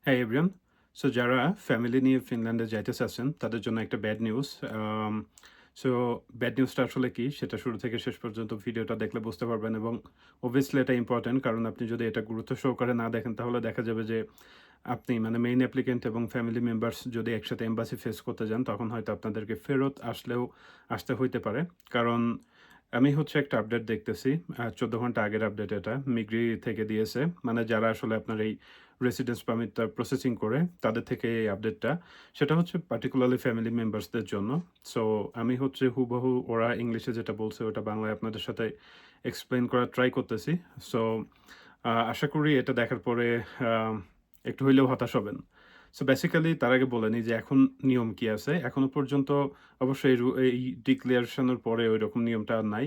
হ্যাঁ everyone. So যারা family নিয়ে ফিনল্যান্ডে যাইতে চাচ্ছেন তাদের জন্য একটা ব্যাড নিউজ। সো ব্যাড নিউজটা আসলে কি সেটা শুরু থেকে শেষ পর্যন্ত ভিডিওটা দেখলে বুঝতে পারবেন এবং অবভিয়াসলি এটা ইম্পর্টেন্ট কারণ আপনি যদি এটা গুরুত্ব সহকারে না দেখেন তাহলে দেখা যাবে যে আপনি মানে মেইন অ্যাপ্লিক্যান্ট এবং ফ্যামিলি মেম্বার্স যদি একসাথে এম্বাসি ফেস করতে যান তখন হয়তো আপনাদেরকে ফেরত আসতে হইতে পারে। কারণ আমি হচ্ছে একটা আপডেট দেখতেছি। ১৪ ঘন্টা আগের আপডেট এটা। মিগ্রি থেকে দিয়েছে। মানে যারা আসলে আপনার এই রেসিডেন্স পারমিটটা প্রসেসিং করে তাদের থেকে এই আপডেটটা। সেটা হচ্ছে পার্টিকুলারলি ফ্যামিলি মেম্বার্সদের জন্য। সো আমি হচ্ছে হুবহু ওরা ইংলিশে যেটা বলছে ওটা বাংলায় আপনাদের সাথে এক্সপ্লেইন করার ট্রাই করতেছি। সো আশা করি এটা দেখার পরে আ একটু হইলেও হতাশ হবেন। সো বেসিক্যালি তার আগে বলে নিই যে এখন নিয়ম কি আছে। এখনো পর্যন্ত অবশ্যই এই ডিক্লারেশন এর পরে ঐরকম নিয়মটা আর নাই।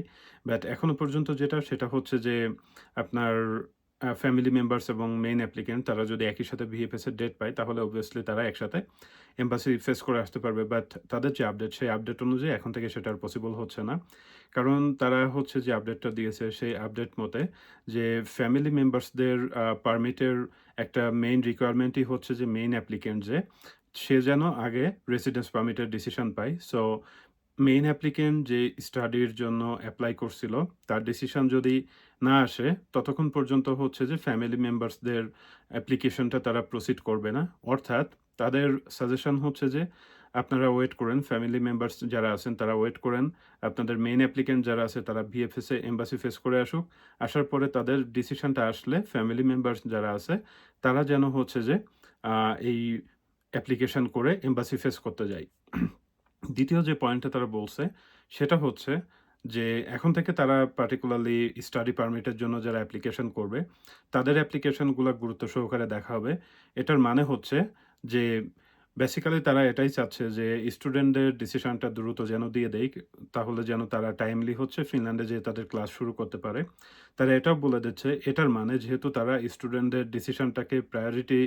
বাট এখনো পর্যন্ত যেটা সেটা হচ্ছে যে আপনার ফ্যামিলি মেম্বার্স এবং মেইন অ্যাপ্লিক্যান্ট তারা যদি একই সাথে ভিএফএস এর ডেট পায় তাহলে অবভিয়াসলি তারা একসাথে এম্বাসি ফেস করে আসতে পারবে। বাট তাদের যে আপডেট সেই আপডেট অনুযায়ী এখন থেকে সেটা আর পসিবল হচ্ছে না। কারণ তারা হচ্ছে যে আপডেটটা দিয়েছে সেই আপডেট মতে যে ফ্যামিলি মেম্বার্সদের পারমিটের একটা মেইন রিকোয়ারমেন্টই হচ্ছে যে মেইন অ্যাপ্লিক্যান্ট সে যেন আগে রেসিডেন্স পারমিটের ডিসিশন পায়। সো মেইন অ্যাপ্লিক্যান্ট যে স্টাডির জন্য এপ্লাই করছিল, তার ডিসিশন যদি না আসে, ততক্ষণ পর্যন্ত হচ্ছে যে ফ্যামিলি মেম্বার্সদের অ্যাপ্লিকেশনটা তারা প্রসিড করবে না। অর্থাৎ তাদের সাজেশন হচ্ছে যে আপনারা ওয়েট করেন, ফ্যামিলি মেম্বার্স যারা আছেন তারা ওয়েট করেন। আপনাদের মেইন অ্যাপ্লিক্যান্ট যারা আছে তারা ভিএফএস এ এম্বাসি ফেস করে আসুক। আসার পরে তাদের ডিসিশনটা আসলে ফ্যামিলি মেম্বার্স যারা আছে তারা যেন হচ্ছে যে এই অ্যাপ্লিকেশন করে এম্বাসি ফেস করতে যায়। দ্বিতীয় যে পয়েন্টটা তারা বলছে, সেটা হচ্ছে যে এখন থেকে তারা পার্টিকুলারলি স্টাডি পারমিটের জন্য যারা অ্যাপ্লিকেশন করবে, তাদের অ্যাপ্লিকেশনগুলা গুরুত্ব সহকারে দেখা হবে। এটার মানে হচ্ছে যে বেসিক্যালি তারা এটাই চাচ্ছে যে স্টুডেন্টদের ডিসিশনটা দ্রুত যেন দিয়ে দেয়। তাহলে যেন তারা টাইমলি হচ্ছে ফিনল্যান্ডে যেয়ে তাদের ক্লাস শুরু করতে পারে। তারা এটাও বলে দিচ্ছে, এটার মানে যেহেতু তারা স্টুডেন্টদের ডিসিশনটাকে প্রায়োরিটি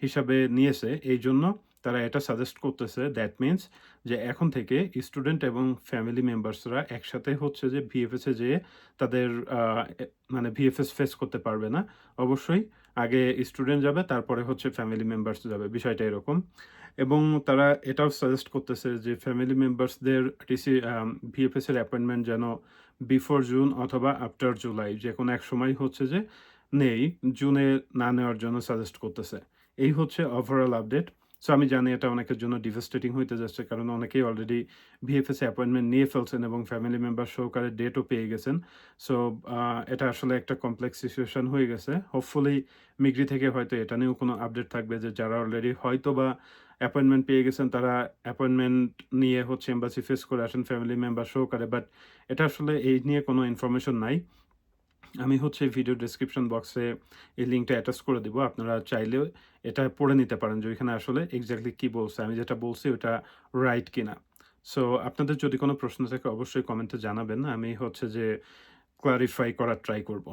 হিসাবে নিয়েছে, এইজন্য তারা এটা সাজেস্ট করতেছে দ্যাট মিনস যে এখন থেকে স্টুডেন্ট এবং ফ্যামিলি মেম্বার্সরা একসাথে হচ্ছে যে ভিএফএস এ যেয়ে তাদের আ এ মানে ভিএফএস ফেস করতে পারবে না। অবশ্যই আগে স্টুডেন্ট যাবে, তারপরে হচ্ছে ফ্যামিলি মেম্বার্স যাবে। বিষয়টা এরকম। এবং তারা এটাও সাজেস্ট করতেছে যে ফ্যামিলি মেম্বার্সদের ভিএফএস এর অ্যাপয়েন্টমেন্ট যেন বিফোর জুন অথবা আফটার জুলাই যেকোনো এক সময় হচ্ছে যে নেই, জুনে না নেওয়ার জন্য সাজেস্ট করতেছে। এই হচ্ছে ওভারঅল আপডেট। সো আমি জানি এটা অনেকের জন্য ডিভাস্টেটিং হইতে যাচ্ছে। কারণ অনেকেই অলরেডি ভিএফএস এ অ্যাপয়েন্টমেন্ট নিয়ে ফেলছেন এবং ফ্যামিলি মেম্বার সহকারে ডেটও পেয়ে গেছেন। সো এটা আসলে একটা কমপ্লেক্স সিচুয়েশন হয়ে গেছে। হোপফুলি মিগ্রি থেকে হয়তো এটা নিয়েও কোনো আপডেট থাকবে যে যারা অলরেডি হয়তোবা অ্যাপয়েন্টমেন্ট পেয়ে গেছেন তারা অ্যাপয়েন্টমেন্ট নিয়ে হচ্ছে এম্বাসি ফেস করে আসেন ফ্যামিলি মেম্বার সহকারে। বাট এটা আসলে এই নিয়ে কোনো ইনফরমেশন নাই। আমি হচ্ছে ভিডিও ডেসক্রিপশন বক্সে এই লিঙ্কটা অ্যাটাচ করে দিব। আপনারা চাইলে এটা পড়ে নিতে পারেন যে ওইখানে আসলে এক্সাক্টলি কি বলছে। আমি যেটা বলছি ওটা রাইট কিনা। সো আপনাদের যদি কোনো প্রশ্ন থাকে অবশ্যই কমেন্টে জানাবেন। আমি হচ্ছে যে ক্লারিফাই করার ট্রাই করব।